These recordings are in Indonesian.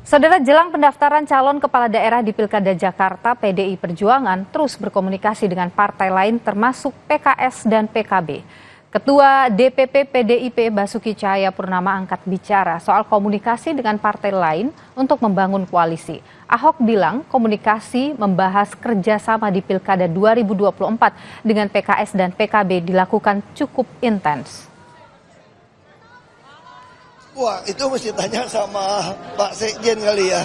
Saudara, jelang pendaftaran calon kepala daerah di Pilkada Jakarta, PDI Perjuangan terus berkomunikasi dengan partai lain termasuk PKS dan PKB. Ketua DPP PDIP Basuki Cahayapurnama angkat bicara soal komunikasi dengan partai lain untuk membangun koalisi. Ahok bilang komunikasi membahas kerjasama di Pilkada 2024 dengan PKS dan PKB dilakukan cukup intens. Wah, itu mesti tanya sama Pak Sekjen kali ya.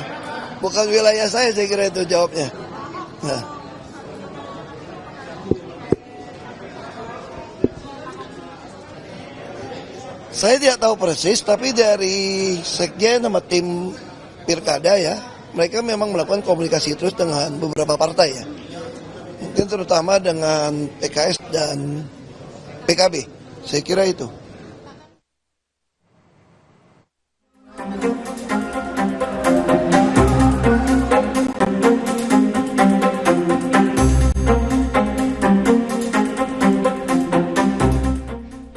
Bukan wilayah saya kira itu jawabnya. Nah. Saya tidak tahu persis, tapi dari Sekjen sama tim Pilkada ya, mereka memang melakukan komunikasi terus dengan beberapa partai ya. Mungkin terutama dengan PKS dan PKB. Saya kira itu.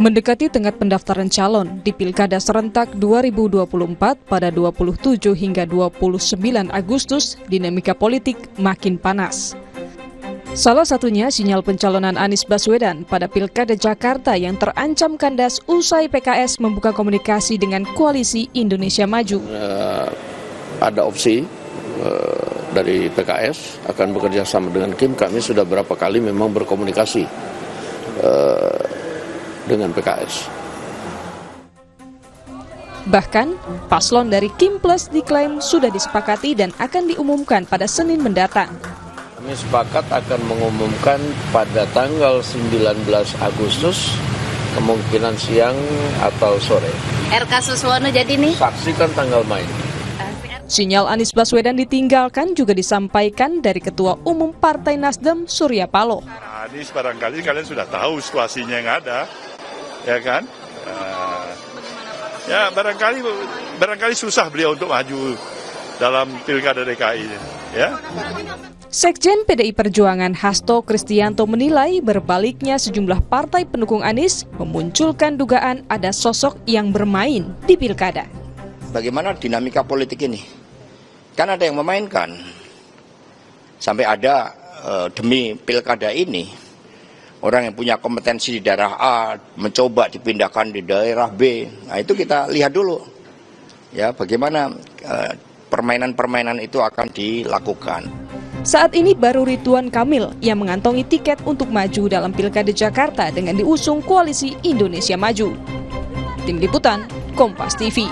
Mendekati tenggat pendaftaran calon di Pilkada Serentak 2024 pada 27 hingga 29 Agustus, dinamika politik makin panas. Salah satunya sinyal pencalonan Anies Baswedan pada Pilkada Jakarta yang terancam kandas usai PKS membuka komunikasi dengan Koalisi Indonesia Maju. Ada opsi dari PKS akan bekerja sama dengan Kim. Kami sudah berapa kali memang berkomunikasi dengan PKS. Bahkan, paslon dari Kim Plus diklaim sudah disepakati dan akan diumumkan pada Senin mendatang. Kami sepakat akan mengumumkan pada tanggal 19 Agustus, kemungkinan siang atau sore. RK Suswono jadi nih? Saksikan tanggal main. Sinyal Anies Baswedan ditinggalkan juga disampaikan dari Ketua Umum Partai Nasdem, Surya Paloh. Anies barangkali kalian sudah tahu situasinya yang ada, ya kan? Ya barangkali susah beliau untuk maju dalam Pilkada DKI, ya. Sekjen PDI Perjuangan Hasto Kristianto menilai berbaliknya sejumlah partai pendukung Anies memunculkan dugaan ada sosok yang bermain di Pilkada. Bagaimana dinamika politik ini? Kan ada yang memainkan. Sampai ada demi Pilkada ini, orang yang punya kompetensi di daerah A mencoba dipindahkan di daerah B. Nah, itu kita lihat dulu. Ya, bagaimana permainan-permainan itu akan dilakukan. Saat ini baru Ridwan Kamil yang mengantongi tiket untuk maju dalam Pilkada Jakarta dengan diusung Koalisi Indonesia Maju. Tim Liputan, Kompas TV.